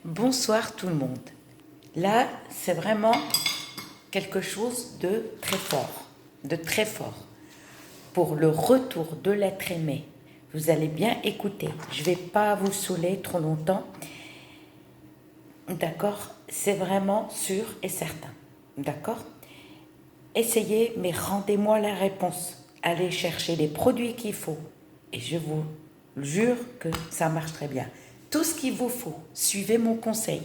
Bonsoir tout le monde. Là, c'est vraiment quelque chose de très fort, de très fort. Pour le retour de l'être aimé, vous allez bien écouter. Je ne vais pas vous saouler trop longtemps. D'accord? C'est vraiment sûr et certain. D'accord? Essayez, mais rendez-moi la réponse. Allez chercher les produits qu'il faut. Et je vous jure que ça marche très bien. Tout ce qu'il vous faut, suivez mon conseil.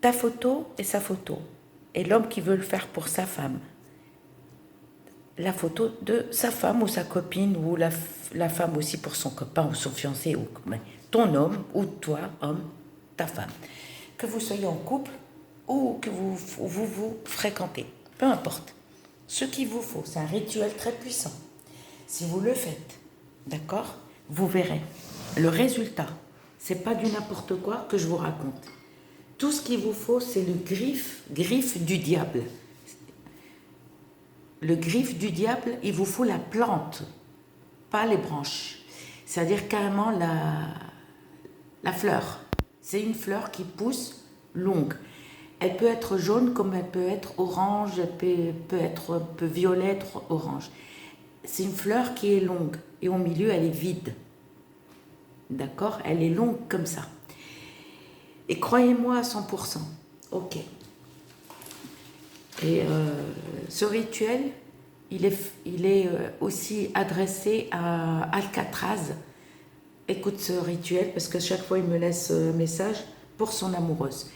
Ta photo et sa photo. Et l'homme qui veut le faire pour sa femme. La photo de sa femme ou sa copine ou la femme aussi pour son copain ou son fiancé ou ton homme ou toi, homme, ta femme. Que vous soyez en couple ou que vous fréquentez. Peu importe. Ce qu'il vous faut, c'est un rituel très puissant. Si vous le faites, d'accord, vous verrez. Le résultat, c'est pas du n'importe quoi que je vous raconte. Tout ce qu'il vous faut, c'est le griffe du diable. Le griffe du diable, il vous faut la plante, pas les branches. C'est-à-dire carrément la fleur. C'est une fleur qui pousse longue. Elle peut être jaune comme elle peut être orange, elle peut être un peu violette, orange. C'est une fleur qui est longue et au milieu, elle est vide. D'accord? Elle est longue comme ça. Et croyez-moi à 100%. Ok. Et ce rituel, il est aussi adressé à Alcatraz. Écoute ce rituel parce que chaque fois il me laisse un message pour son amoureuse.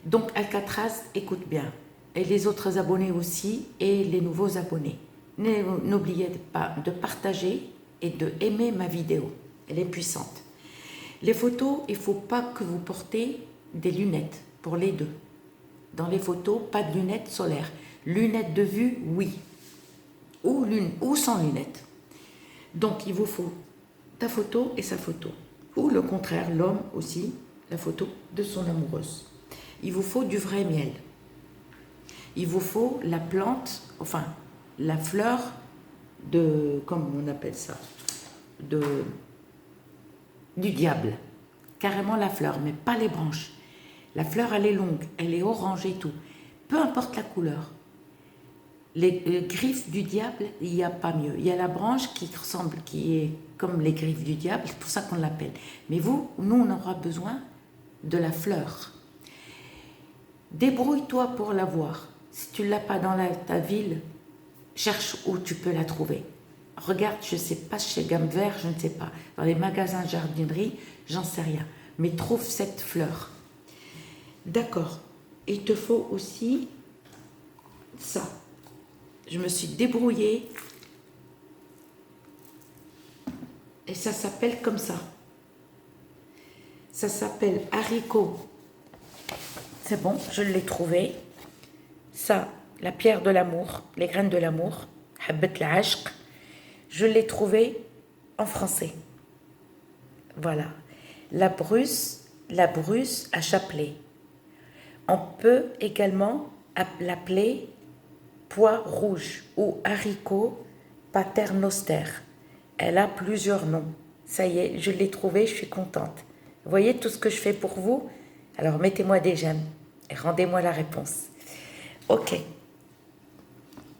Donc Alcatraz, écoute bien. Et les autres abonnés aussi et les nouveaux abonnés. N'oubliez pas de partager et de aimer ma vidéo. Elle est puissante. Les photos, il ne faut pas que vous portez des lunettes pour les deux. Dans les photos, pas de lunettes solaires. Lunettes de vue, oui. Ou sans lunettes. Donc, il vous faut ta photo et sa photo. Ou le contraire, l'homme aussi, la photo de son amoureuse. Il vous faut du vrai miel. Il vous faut la plante, enfin, la fleur de, comment on appelle ça, du diable. Carrément la fleur, mais pas les branches. La fleur, elle est longue, elle est orange et tout. Peu importe la couleur. Les griffes du diable, il n'y a pas mieux. Il y a la branche qui ressemble, qui est comme les griffes du diable, c'est pour ça qu'on l'appelle. Mais nous, on aura besoin de la fleur. Débrouille-toi pour la voir. Si tu ne l'as pas dans ta ville, cherche où tu peux la trouver. Regarde, je ne sais pas, chez Gamme Vert, je ne sais pas. Dans les magasins de jardinerie, j'en sais rien. Mais trouve cette fleur. D'accord. Il te faut aussi ça. Je me suis débrouillée. Et ça s'appelle comme ça. Ça s'appelle haricot. C'est bon, je l'ai trouvé. Ça, la pierre de l'amour, les graines de l'amour, habet l'ashq. Je l'ai trouvé en français. Voilà. La bruce à chapelet. On peut également l'appeler pois rouge ou haricot paternoster. Elle a plusieurs noms. Ça y est, je l'ai trouvé, je suis contente. Vous voyez tout ce que je fais pour vous? Alors mettez-moi des j'aime et rendez-moi la réponse. Ok.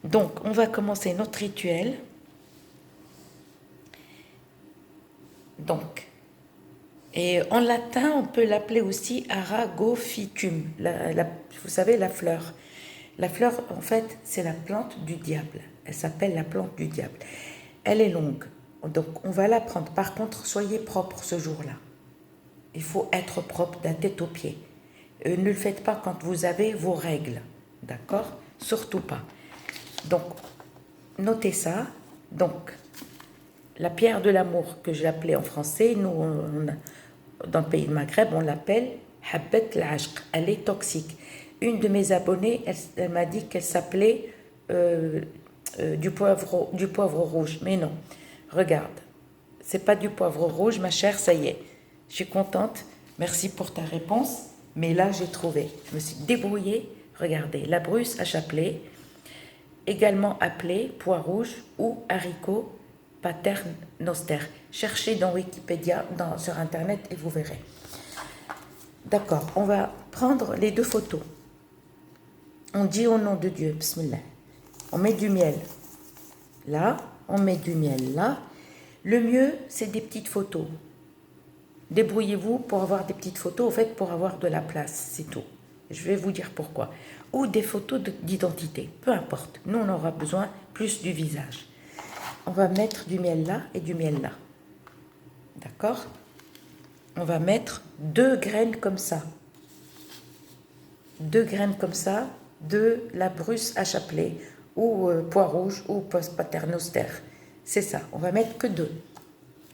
Donc, on va commencer notre rituel. Donc, et en latin, on peut l'appeler aussi aragophytum. Vous savez, la fleur. La fleur, en fait, c'est la plante du diable. Elle s'appelle la plante du diable. Elle est longue. Donc, on va la prendre. Par contre, soyez propre ce jour-là. Il faut être propre de la tête aux pieds. Ne le faites pas quand vous avez vos règles. D'accord? Surtout pas. Donc, notez ça. Donc, la pierre de l'amour que j'appelais en français, nous, dans le pays de Maghreb, on l'appelle habet l'ashq. Elle est toxique. Une de mes abonnées, elle m'a dit qu'elle s'appelait du poivre rouge. Mais non, regarde, c'est pas du poivre rouge, ma chère, ça y est. Je suis contente, merci pour ta réponse, mais là j'ai trouvé. Je me suis débrouillée, regardez, la bruce à chapelet, également appelée pois rouge ou haricot paternoster. cherchez dans Wikipédia, sur Internet et vous verrez. D'accord, on va prendre les 2 photos. On dit au nom de Dieu, Bismillah. On met du miel là, on met du miel là. Le mieux, c'est des petites photos. Débrouillez-vous pour avoir des petites photos, au fait, pour avoir de la place, c'est tout. Je vais vous dire pourquoi. Ou des photos d'identité, peu importe. Nous, on aura besoin plus du visage. On va mettre du miel là et du miel là. D'accord? On va mettre 2 graines comme ça. 2 graines comme ça de la bruce à chapelet ou pois rouge ou paternoster. C'est ça, on va mettre que 2.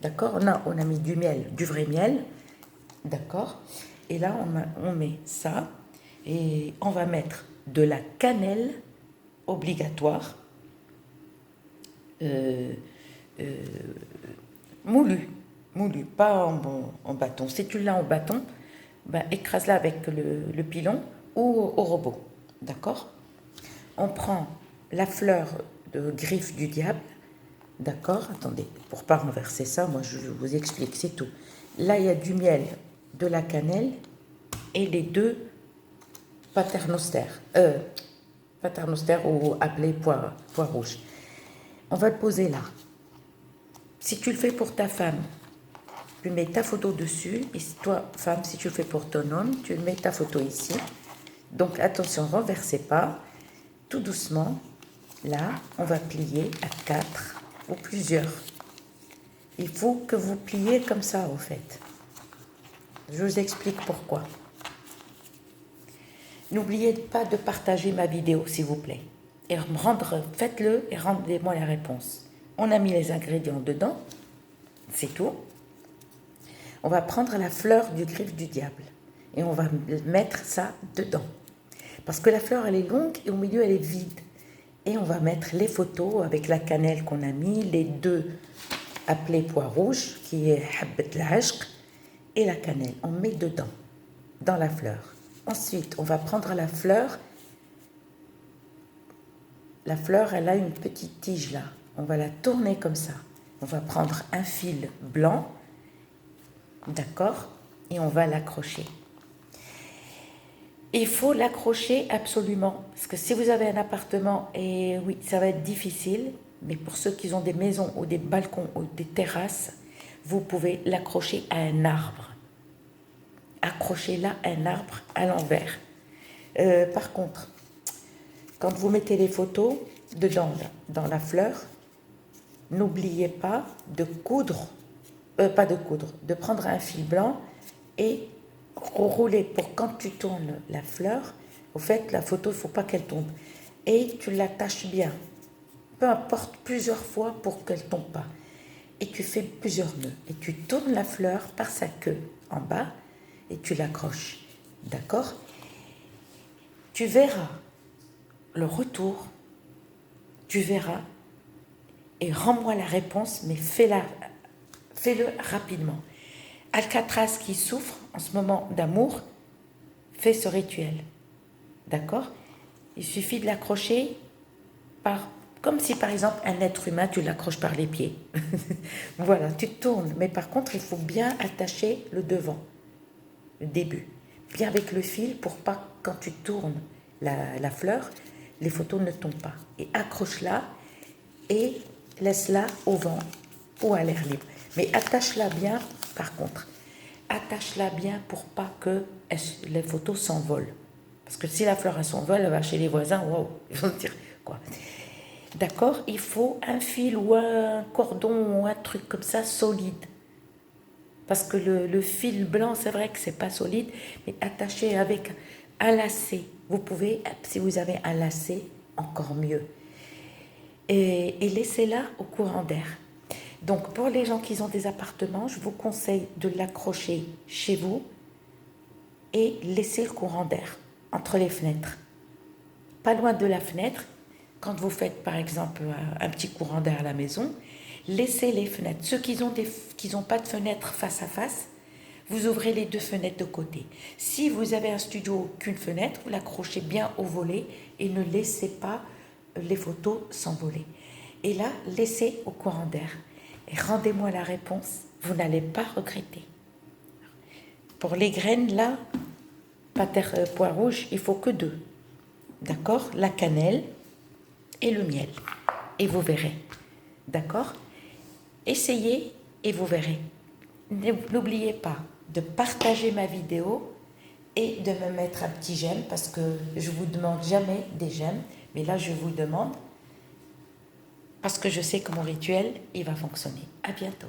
D'accord? On a mis du miel, du vrai miel. D'accord? Et là, on met ça. Et on va mettre de la cannelle obligatoire. Moulu, pas en bâton. Si tu l'as en bâton, ben, écrase-la avec le pilon ou au robot. D'accord? On prend la fleur de griffe du diable. D'accord? Attendez, pour ne pas renverser ça, moi je vous explique, c'est tout. Là, il y a du miel, de la cannelle et les 2 paternoster ou appelé pois rouge. On va le poser là. Si tu le fais pour ta femme, tu mets ta photo dessus. Et toi, femme, si tu le fais pour ton homme, tu mets ta photo ici. Donc attention, renversez pas. Tout doucement, là, on va plier à 4 ou plusieurs. Il faut que vous pliez comme ça, au fait. Je vous explique pourquoi. N'oubliez pas de partager ma vidéo, s'il vous plaît. Et faites-le et rendez-moi la réponse. On a mis les ingrédients dedans, c'est tout. On va prendre la fleur du griffe du diable et on va mettre ça dedans. Parce que la fleur, elle est longue et au milieu, elle est vide. Et on va mettre les photos avec la cannelle qu'on a mis, les 2 appelés pois rouges, qui est habbat l'ashq, et la cannelle. On met dedans, dans la fleur. Ensuite, on va prendre la fleur. La fleur, elle a une petite tige là. On va la tourner comme ça. On va prendre un fil blanc, d'accord, et on va l'accrocher. Il faut l'accrocher absolument, parce que si vous avez un appartement, et oui, ça va être difficile, mais pour ceux qui ont des maisons ou des balcons ou des terrasses, vous pouvez l'accrocher à un arbre. Accrochez-la à un arbre à l'envers. Par contre, quand vous mettez les photos dedans, dans la fleur, n'oubliez pas de de prendre un fil blanc et rouler pour quand tu tournes la fleur. Au fait, la photo, il ne faut pas qu'elle tombe. Et tu l'attaches bien, peu importe, plusieurs fois pour qu'elle ne tombe pas. Et tu fais plusieurs nœuds. Et tu tournes la fleur par sa queue en bas et tu l'accroches. D'accord? Tu verras le retour, tu verras, et rends-moi la réponse, mais fais-le rapidement. Alcatraz qui souffre en ce moment d'amour fait ce rituel. D'accord? Il suffit de l'accrocher comme si par exemple un être humain, tu l'accroches par les pieds. Voilà, tu tournes, mais par contre, il faut bien attacher le devant, le début, bien avec le fil pour pas, quand tu tournes la fleur, les photos ne tombent pas. Et accroche-la et laisse-la au vent ou à l'air libre. Mais attache-la bien, par contre. Attache-la bien pour pas que les photos s'envolent. Parce que si la fleur s'envole, elle va chez les voisins, waouh, ils vont se dire quoi. D'accord? Il faut un fil ou un cordon ou un truc comme ça solide. Parce que le fil blanc, c'est vrai que c'est pas solide, mais attaché avec un lacet. Vous pouvez, si vous avez un lacet, encore mieux. Et laissez-la au courant d'air. Donc, pour les gens qui ont des appartements, je vous conseille de l'accrocher chez vous et laisser le courant d'air entre les fenêtres. Pas loin de la fenêtre, quand vous faites par exemple un petit courant d'air à la maison, laissez les fenêtres. Ceux qui n'ont pas de fenêtre face à face, vous ouvrez les 2 fenêtres de côté. Si vous avez un studio qu'une fenêtre, vous l'accrochez bien au volet et ne laissez pas les photos s'envoler. Et là, laissez au courant d'air. et rendez-moi la réponse. Vous n'allez pas regretter. Pour les graines, là, pois rouge, il faut que 2. D'accord? La cannelle et le miel. Et vous verrez. D'accord? Essayez et vous verrez. N'oubliez pas de partager ma vidéo et de me mettre un petit j'aime parce que je ne vous demande jamais des j'aime, mais là je vous demande parce que je sais que mon rituel, il va fonctionner. À bientôt.